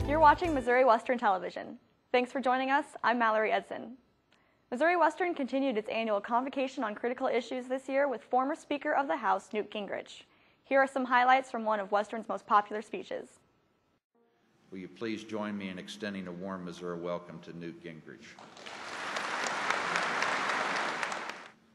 You're watching Missouri Western Television. Thanks for joining us. I'm Mallory Edson. Missouri Western continued its annual Convocation on critical issues this year with former Speaker of the House, Newt Gingrich. Here are some highlights from one of Western's most popular speeches. Will you please join me in extending a warm Missouri welcome to Newt Gingrich?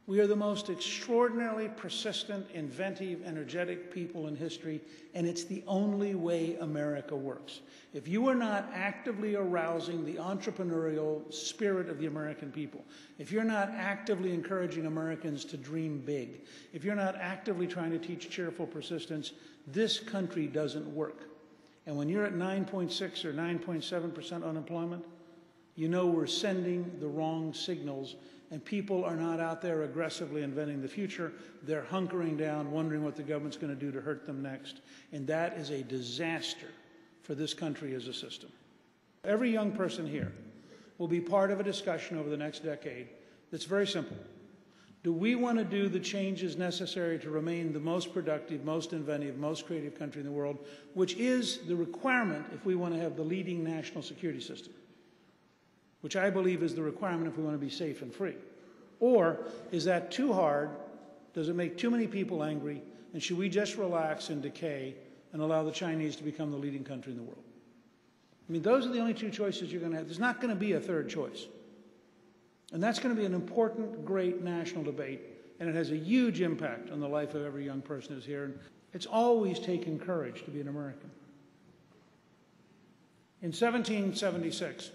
We are the most extraordinarily persistent, inventive, energetic people in history, and it's the only way America works. If you are not actively arousing the entrepreneurial spirit of the American people, if you're not actively encouraging Americans to dream big, if you're not actively trying to teach cheerful persistence, this country doesn't work. And when you're at 9.6 or 9.7% unemployment, you know we're sending the wrong signals. And people are not out there aggressively inventing the future. They're hunkering down, wondering what the government's going to do to hurt them next. And that is a disaster for this country as a system. Every young person here will be part of a discussion over the next decade that's very simple. Do we want to do the changes necessary to remain the most productive, most inventive, most creative country in the world, which is the requirement if we want to have the leading national security system, which I believe is the requirement if we want to be safe and free? Or is that too hard? Does it make too many people angry? And should we just relax and decay and allow the Chinese to become the leading country in the world? I mean, those are the only two choices you're going to have. There's not going to be a third choice. And that's going to be an important, great national debate, and it has a huge impact on the life of every young person who's here. And it's always taken courage to be an American. In 1776,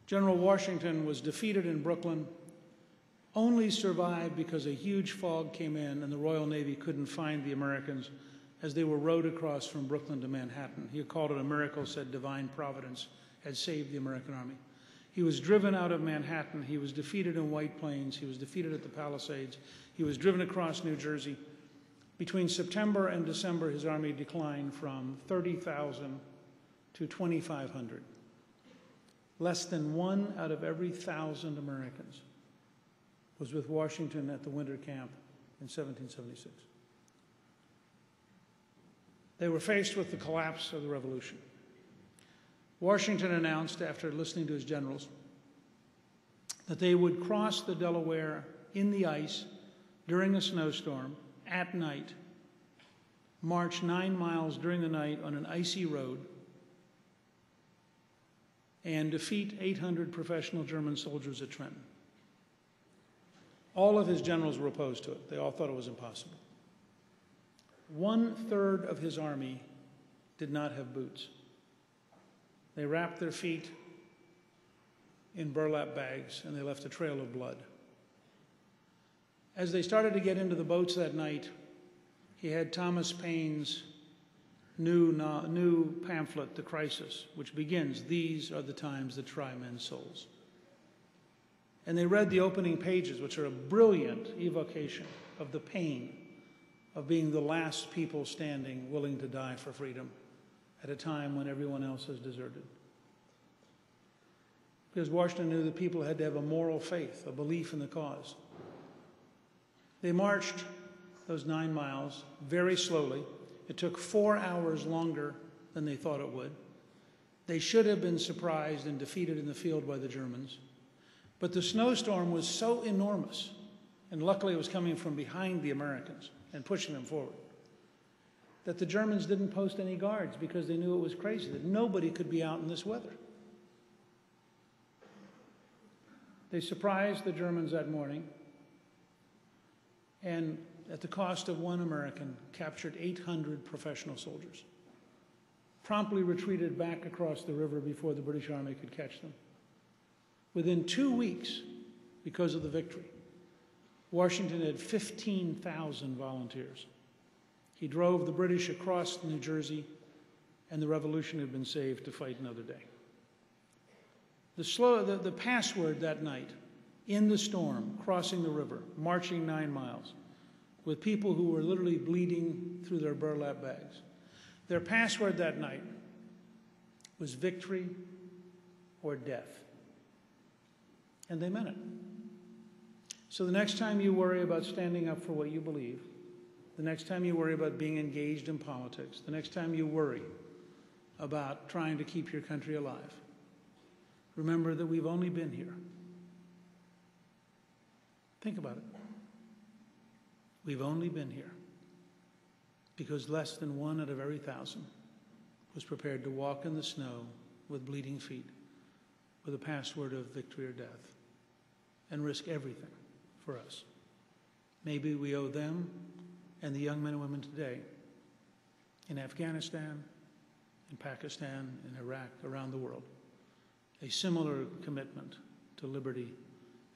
General Washington was defeated in Brooklyn, only survived because a huge fog came in and the Royal Navy couldn't find the Americans as they were rowed across from Brooklyn to Manhattan. He called it a miracle, said divine providence had saved the American army. He was driven out of Manhattan. He was defeated in White Plains. He was defeated at the Palisades. He was driven across New Jersey. Between September and December, his army declined from 30,000 to 2,500. Less than 1 out of every 1,000 Americans was with Washington at the winter camp in 1776. They were faced with the collapse of the revolution. Washington announced, after listening to his generals, that they would cross the Delaware in the ice during a snowstorm at night, march 9 miles during the night on an icy road, and defeat 800 professional German soldiers at Trenton. All of his generals were opposed to it. They all thought it was impossible. 1/3 of his army did not have boots. They wrapped their feet in burlap bags, and they left a trail of blood. As they started to get into the boats that night, he had Thomas Paine's new pamphlet, The Crisis, which begins, "These are the times that try men's souls." And they read the opening pages, which are a brilliant evocation of the pain of being the last people standing, willing to die for freedom at a time when everyone else has deserted. Because Washington knew that people had to have a moral faith, a belief in the cause. They marched those 9 miles very slowly. It took 4 hours longer than they thought it would. They should have been surprised and defeated in the field by the Germans. But the snowstorm was so enormous, and luckily it was coming from behind the Americans and pushing them forward, that the Germans didn't post any guards because they knew it was crazy, that nobody could be out in this weather. They surprised the Germans that morning, and at the cost of 1 American, captured 800 professional soldiers, promptly retreated back across the river before the British Army could catch them. Within 2 weeks, because of the victory, Washington had 15,000 volunteers. He drove the British across New Jersey, and the revolution had been saved to fight another day. The password that night, in the storm, crossing the river, marching 9 miles, with people who were literally bleeding through their burlap bags. Their password that night was victory or death. And they meant it. So the next time you worry about standing up for what you believe, the next time you worry about being engaged in politics, the next time you worry about trying to keep your country alive, remember that we've only been here. Think about it. We've only been here because less than 1 out of every 1,000 was prepared to walk in the snow with bleeding feet, with a password of victory or death, and risk everything for us. Maybe we owe them and the young men and women today in Afghanistan, in Pakistan, in Iraq, around the world, a similar commitment to liberty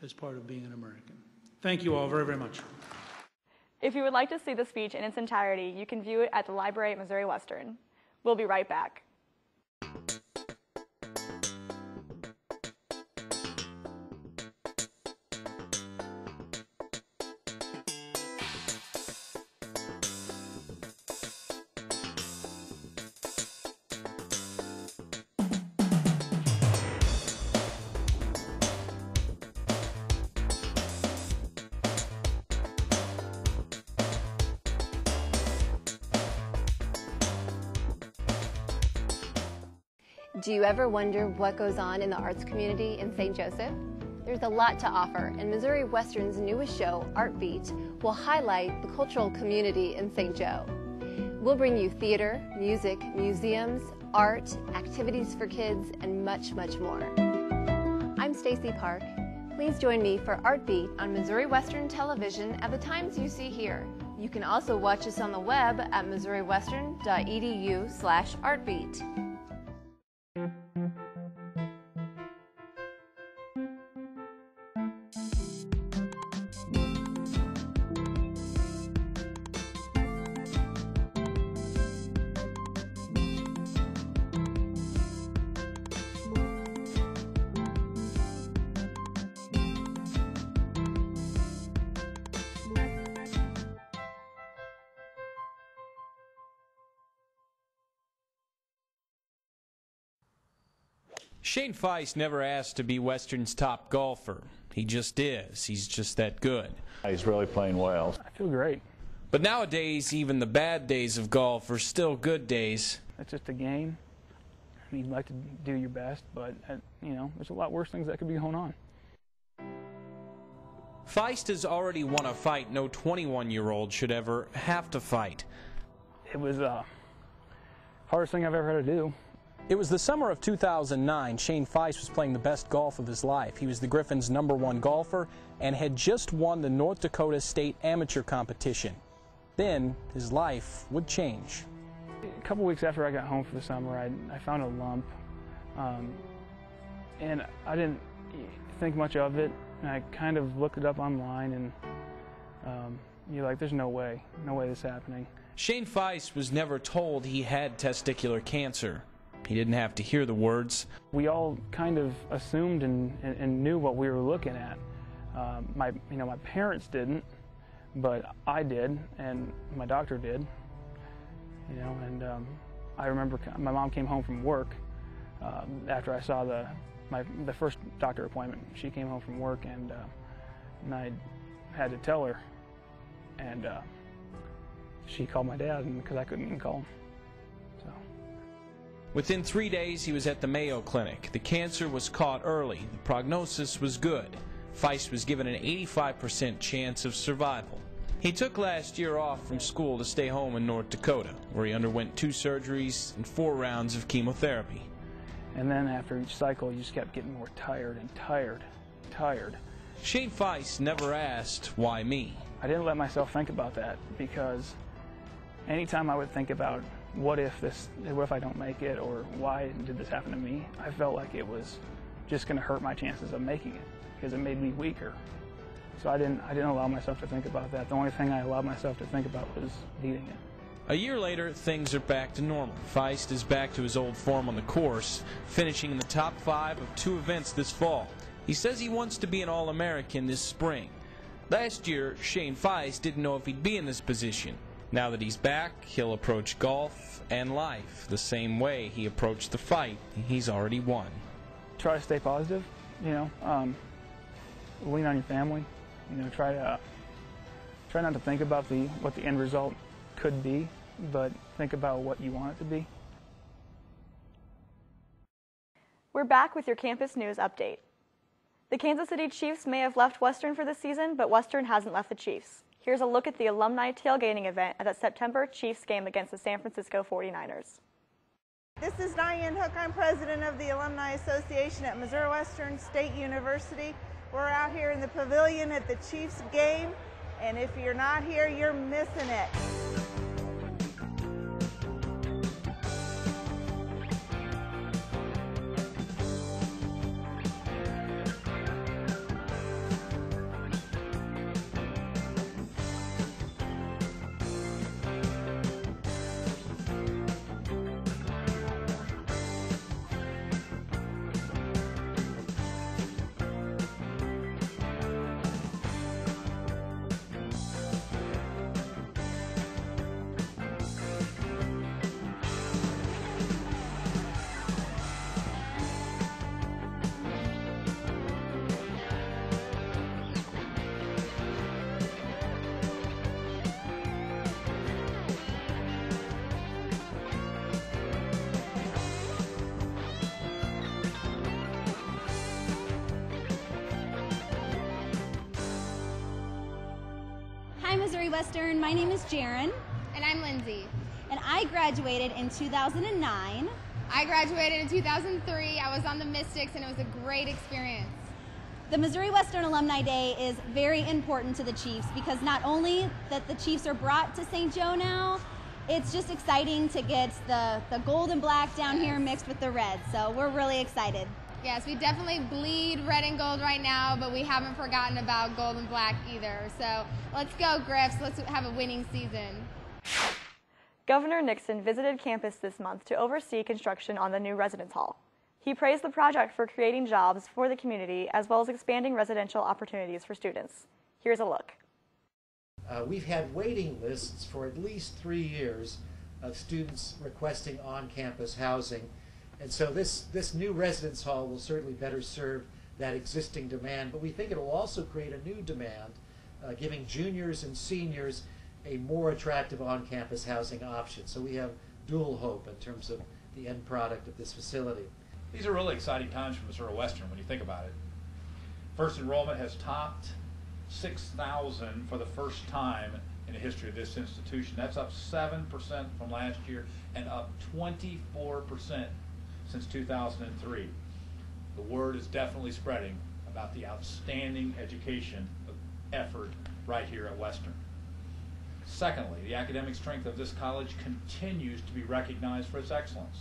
as part of being an American. Thank you all very, very much. If you would like to see the speech in its entirety, you can view it at the library at Missouri Western. We'll be right back. Do you ever wonder what goes on in the arts community in St. Joseph? There's a lot to offer, and Missouri Western's newest show, Art Beat, will highlight the cultural community in St. Joe. We'll bring you theater, music, museums, art, activities for kids, and much, much more. I'm Stacy Park. Please join me for Art Beat on Missouri Western Television at the times you see here. You can also watch us on the web at missouriwestern.edu/artbeat. Shane Feist never asked to be Western's top golfer. He just is. He's just that good. He's really playing well. I feel great. But nowadays, even the bad days of golf are still good days. It's just a game. I mean, you'd like to do your best, but, you know, there's a lot worse things that could be going on. Feist has already won a fight no 21-year-old should ever have to fight. It was the hardest thing I've ever had to do. It was the summer of 2009. Shane Feist was playing the best golf of his life. He was the Griffins' #1 golfer and had just won the North Dakota State Amateur Competition. Then his life would change. A couple weeks after I got home for the summer, I found a lump, and I didn't think much of it. And I kind of looked it up online, and you're like, there's no way this is happening. Shane Feist was never told he had testicular cancer. He didn't have to hear the words. We all kind of assumed and knew what we were looking at. My parents didn't, but I did, and my doctor did. And I remember my mom came home from work after I saw the first doctor appointment. She came home from work, and I had to tell her, and she called my dad because I couldn't even call him. Within 3 days, he was at the Mayo Clinic. The cancer was caught early. The prognosis was good. Feist was given an 85% chance of survival. He took last year off from school to stay home in North Dakota, where he underwent 2 surgeries and 4 rounds of chemotherapy. And then after each cycle, you just kept getting more tired and tired. Shane Feist never asked, why me? I didn't let myself think about that, because anytime I would think about what if I don't make it, or why did this happen to me, I felt like it was just going to hurt my chances of making it, because it made me weaker. So I didn't allow myself to think about that. The only thing I allowed myself to think about was beating it. A year later, things are back to normal. Feist is back to his old form on the course, finishing in the top 5 of 2 events this fall. He says he wants to be an All-American this spring. Last year, Shane Feist didn't know if he'd be in this position. Now that he's back, he'll approach golf and life the same way he approached the fight he's already won. Try to stay positive, lean on your family, try not to think about what the end result could be, but think about what you want it to be. We're back with your campus news update. The Kansas City Chiefs may have left Western for the season, but Western hasn't left the Chiefs. Here's a look at the alumni tailgating event at the September Chiefs game against the San Francisco 49ers. This is Diane Hook. I'm president of the Alumni Association at Missouri Western State University. We're out here in the pavilion at the Chiefs game, and if you're not here, you're missing it. Hi Missouri Western, my name is Jaren. And I'm Lindsay. And I graduated in 2009. I graduated in 2003. I was on the Mystics and it was a great experience. The Missouri Western Alumni Day is very important to the Chiefs because not only that the Chiefs are brought to St. Joe now, it's just exciting to get the gold and black down here mixed with the red. So we're really excited. Yes, we definitely bleed red and gold right now, but we haven't forgotten about gold and black either. So let's go, Griffs. Let's have a winning season. Governor Nixon visited campus this month to oversee construction on the new residence hall. He praised the project for creating jobs for the community as well as expanding residential opportunities for students. Here's a look. We've had waiting lists for at least 3 years of students requesting on-campus housing. And so this new residence hall will certainly better serve that existing demand, but we think it will also create a new demand, giving juniors and seniors a more attractive on-campus housing option. So we have dual hope in terms of the end product of this facility. These are really exciting times for Missouri Western when you think about it. First enrollment has topped 6,000 for the first time in the history of this institution. That's up 7% from last year and up 24% since 2003. The word is definitely spreading about the outstanding education effort right here at Western. Secondly, the academic strength of this college continues to be recognized for its excellence.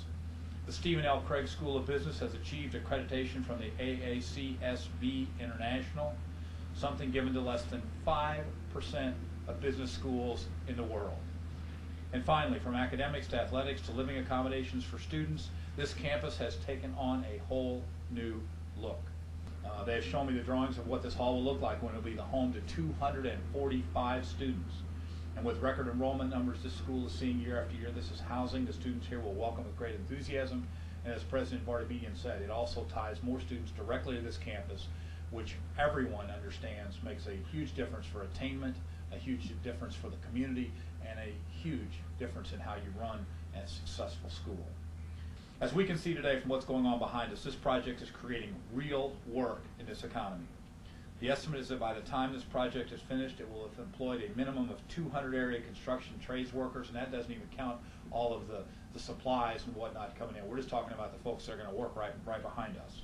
The Stephen L. Craig School of Business has achieved accreditation from the AACSB International, something given to less than 5% of business schools in the world. And finally, from academics to athletics to living accommodations for students, this campus has taken on a whole new look. They have shown me the drawings of what this hall will look like when it will be the home to 245 students. And with record enrollment numbers this school is seeing year after year, this is housing the students here will welcome with great enthusiasm. And as President Bardabedian said, it also ties more students directly to this campus, which everyone understands makes a huge difference for attainment, a huge difference for the community, and a huge difference in how you run a successful school. As we can see today from what's going on behind us, this project is creating real work in this economy. The estimate is that by the time this project is finished, it will have employed a minimum of 200 area construction trades workers, and that doesn't even count all of the supplies and whatnot coming in. We're just talking about the folks that are going to work right behind us.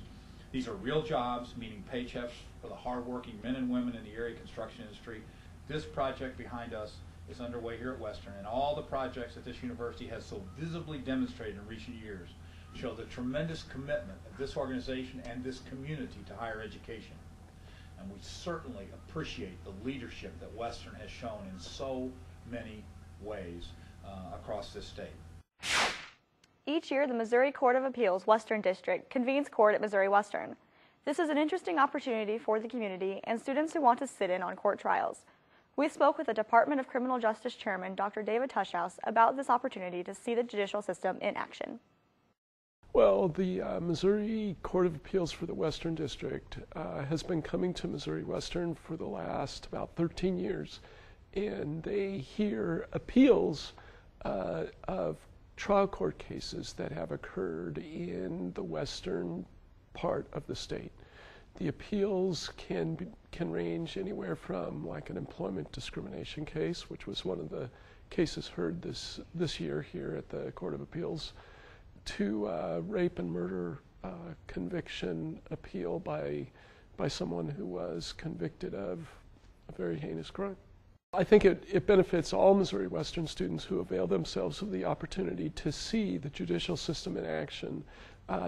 These are real jobs, meaning paychecks for the hardworking men and women in the area construction industry. This project behind us is underway here at Western, and all the projects that this university has so visibly demonstrated in recent years show the tremendous commitment of this organization and this community to higher education. And we certainly appreciate the leadership that Western has shown in so many ways across this state. Each year, the Missouri Court of Appeals Western District convenes court at Missouri Western. This is an interesting opportunity for the community and students who want to sit in on court trials. We spoke with the Department of Criminal Justice Chairman, Dr. David Tushhouse, about this opportunity to see the judicial system in action. Well, the Missouri Court of Appeals for the Western District has been coming to Missouri Western for the last about 13 years, and they hear appeals of trial court cases that have occurred in the Western part of the state. The appeals can range anywhere from like an employment discrimination case, which was one of the cases heard this year here at the Court of Appeals, to rape and murder conviction appeal by someone who was convicted of a very heinous crime. I think it benefits all Missouri Western students who avail themselves of the opportunity to see the judicial system in action.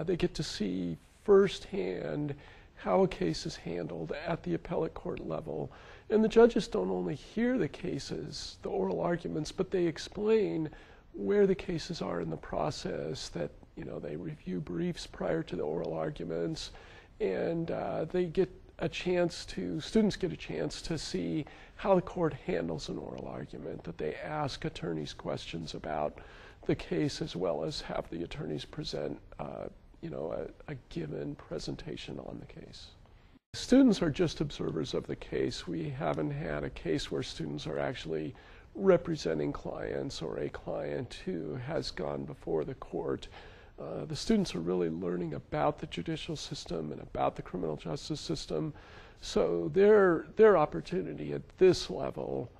They get to see firsthand how a case is handled at the appellate court level. And the judges don't only hear the cases, the oral arguments, but they explain where the cases are in the process, that they review briefs prior to the oral arguments, and students get a chance to see how the court handles an oral argument, that they ask attorneys questions about the case as well as have the attorneys present a given presentation on the case. Students are just observers of the case. We haven't had a case where students are actually representing clients or a client who has gone before the court. The students are really learning about the judicial system and about the criminal justice system. So their opportunity at this level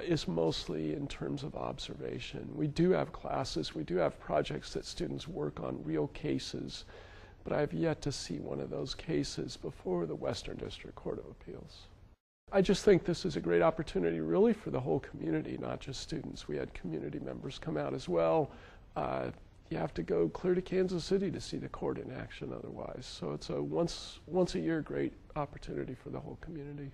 is mostly in terms of observation. We do have classes, we do have projects that students work on real cases, but I have yet to see one of those cases before the Western District Court of Appeals. I just think this is a great opportunity really for the whole community, not just students. We had community members come out as well. You have to go clear to Kansas City to see the court in action otherwise. So it's a once a year great opportunity for the whole community.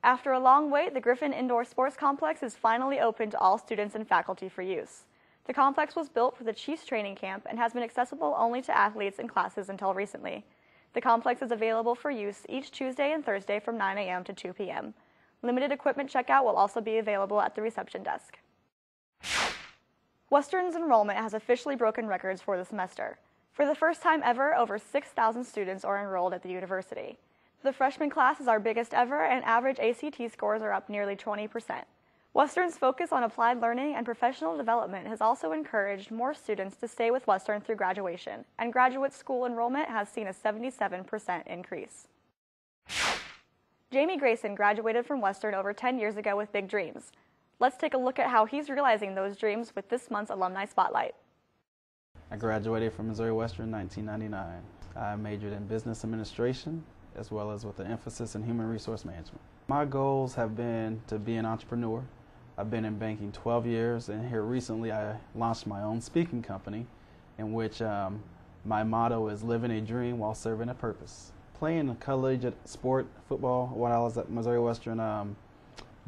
After a long wait, the Griffin Indoor Sports Complex is finally open to all students and faculty for use. The complex was built for the Chiefs training camp and has been accessible only to athletes and classes until recently. The complex is available for use each Tuesday and Thursday from 9 a.m. to 2 p.m. Limited equipment checkout will also be available at the reception desk. Western's enrollment has officially broken records for the semester. For the first time ever, over 6,000 students are enrolled at the university. The freshman class is our biggest ever, and average ACT scores are up nearly 20%. Western's focus on applied learning and professional development has also encouraged more students to stay with Western through graduation, and graduate school enrollment has seen a 77% increase. Jamie Grayson graduated from Western over 10 years ago with big dreams. Let's take a look at how he's realizing those dreams with this month's Alumni Spotlight. I graduated from Missouri Western in 1999. I majored in business administration as well as with an emphasis in human resource management. My goals have been to be an entrepreneur. I've been in banking 12 years, and here recently I launched my own speaking company in which my motto is living a dream while serving a purpose. Playing a collegiate sport, football, while I was at Missouri Western,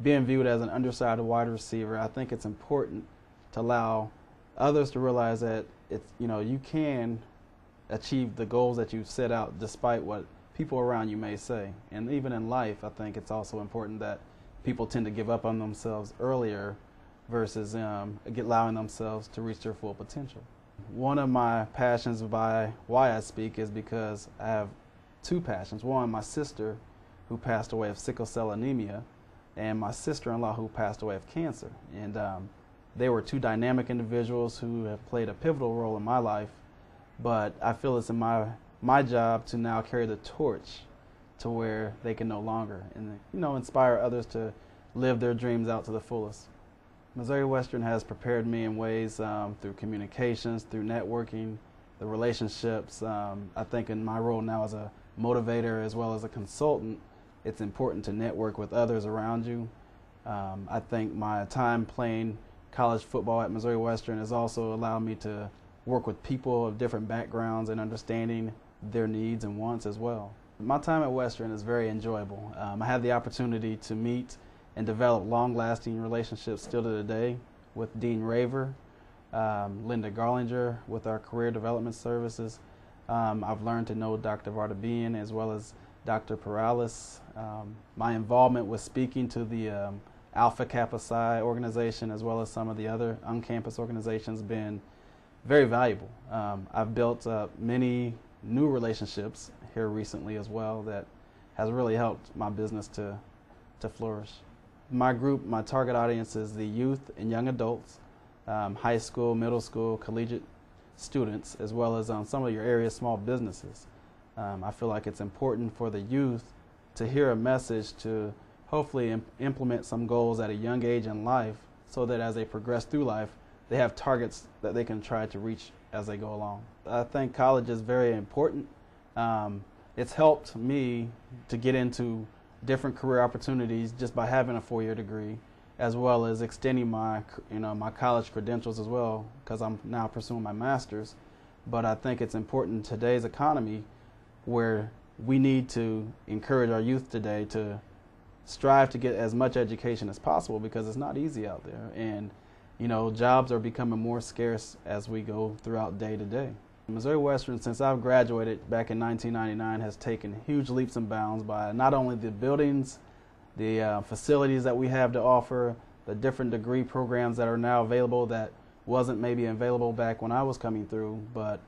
being viewed as an undersized wide receiver, I think it's important to allow others to realize that you can achieve the goals that you've set out despite what people around you may say. And even in life, I think it's also important that people tend to give up on themselves earlier versus allowing themselves to reach their full potential. One of my passions why I speak is because I have two passions. One, my sister who passed away of sickle cell anemia, and my sister-in-law who passed away of cancer. And they were two dynamic individuals who have played a pivotal role in my life, but I feel it's in my job to now carry the torch to where they can no longer, and inspire others to live their dreams out to the fullest. Missouri Western has prepared me in ways through communications, through networking, the relationships. I think in my role now as a motivator as well as a consultant, it's important to network with others around you. I think my time playing college football at Missouri Western has also allowed me to work with people of different backgrounds and understanding their needs and wants as well. My time at Western is very enjoyable. I had the opportunity to meet and develop long-lasting relationships still to today with Dean Raver, Linda Garlinger with our career development services. I've learned to know Dr. Vardabian as well as Dr. Perales. My involvement with speaking to the Alpha Kappa Psi organization as well as some of the other on-campus organizations has been very valuable. I've built many new relationships here recently as well that has really helped my business to flourish. My group, my target audience is the youth and young adults, high school, middle school, collegiate students as well as some of your area small businesses. I feel like it's important for the youth to hear a message to hopefully implement some goals at a young age in life so that as they progress through life, they have targets that they can try to reach as they go along. I think college is very important. It's helped me to get into different career opportunities just by having a four-year degree, as well as extending my college credentials as well, because I'm now pursuing my master's. But I think it's important in today's economy where we need to encourage our youth today to strive to get as much education as possible, because it's not easy out there. And jobs are becoming more scarce as we go throughout day to day. Missouri Western, since I've graduated back in 1999, has taken huge leaps and bounds by not only the buildings, the facilities that we have to offer, the different degree programs that are now available that wasn't maybe available back when I was coming through, but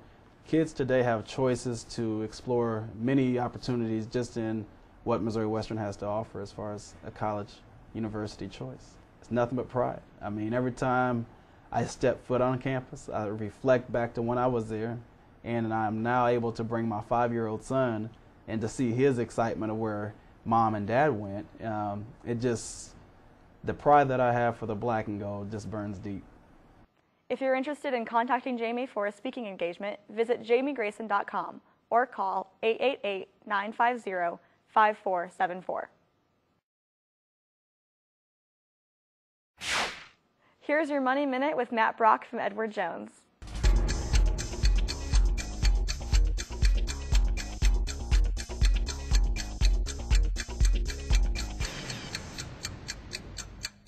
kids today have choices to explore many opportunities just in what Missouri Western has to offer as far as a college university choice. It's nothing but pride. I mean, every time I step foot on campus, I reflect back to when I was there, and I'm now able to bring my 5-year-old son and to see his excitement of where mom and dad went. The pride that I have for the black and gold just burns deep. If you're interested in contacting Jamie for a speaking engagement, visit jamiegrayson.com or call 888-950-5474. Here's your Money Minute with Matt Brock from Edward Jones.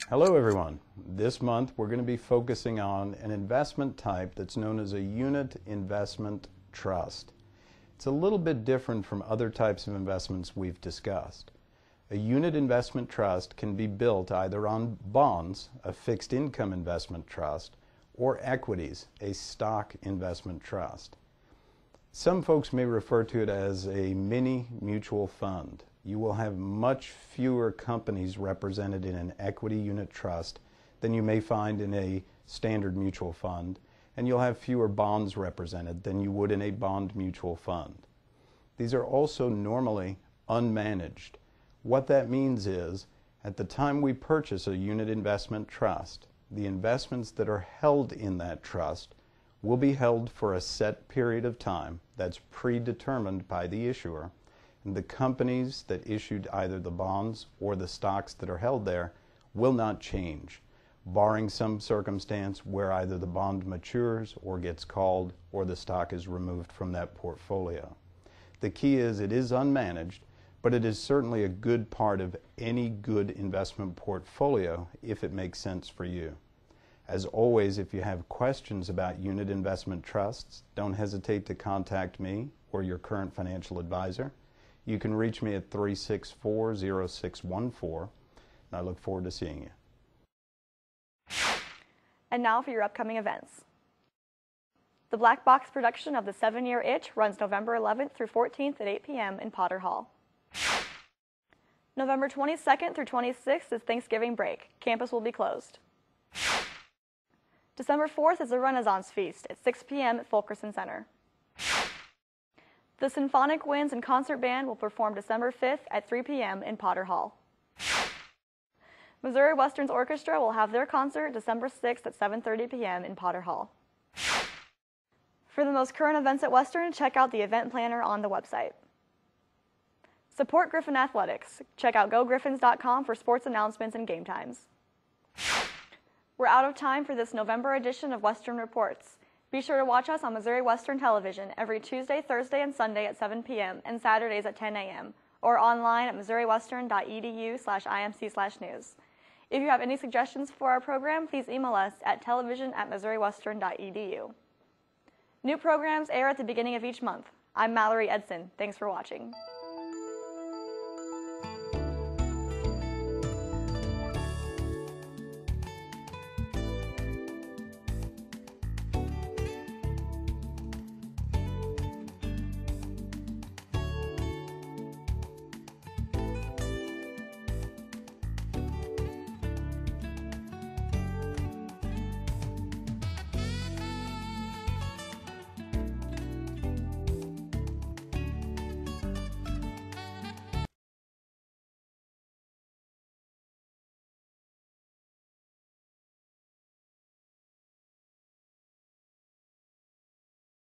Hello everyone. This month we're going to be focusing on an investment type that's known as a unit investment trust. It's a little bit different from other types of investments we've discussed. A unit investment trust can be built either on bonds, a fixed income investment trust, or equities, a stock investment trust. Some folks may refer to it as a mini mutual fund. You will have much fewer companies represented in an equity unit trust than you may find in a standard mutual fund, and you'll have fewer bonds represented than you would in a bond mutual fund. These are also normally unmanaged. What that means is, at the time we purchase a unit investment trust, the investments that are held in that trust will be held for a set period of time that's predetermined by the issuer, and the companies that issued either the bonds or the stocks that are held there will not change, barring some circumstance where either the bond matures or gets called or the stock is removed from that portfolio. The key is it is unmanaged, but it is certainly a good part of any good investment portfolio if it makes sense for you. As always, if you have questions about unit investment trusts, don't hesitate to contact me or your current financial advisor. You can reach me at 364-0614, and I look forward to seeing you. And now for your upcoming events. The Black Box production of the 7-Year Itch runs November 11th through 14th at 8 p.m. in Potter Hall. November 22nd through 26th is Thanksgiving break. Campus will be closed. December 4th is the Renaissance Feast at 6 p.m. at Fulkerson Center. The Symphonic Winds and Concert Band will perform December 5th at 3 p.m. in Potter Hall. Missouri Western's Orchestra will have their concert December 6th at 7:30 p.m. in Potter Hall. For the most current events at Western, check out the event planner on the website. Support Griffin Athletics. Check out gogriffins.com for sports announcements and game times. We're out of time for this November edition of Western Reports. Be sure to watch us on Missouri Western Television every Tuesday, Thursday, and Sunday at 7 p.m. and Saturdays at 10 a.m. or online at missouriwestern.edu/imc/news. If you have any suggestions for our program, please email us at television@missouriwestern.edu. New programs air at the beginning of each month. I'm Mallory Edson. Thanks for watching.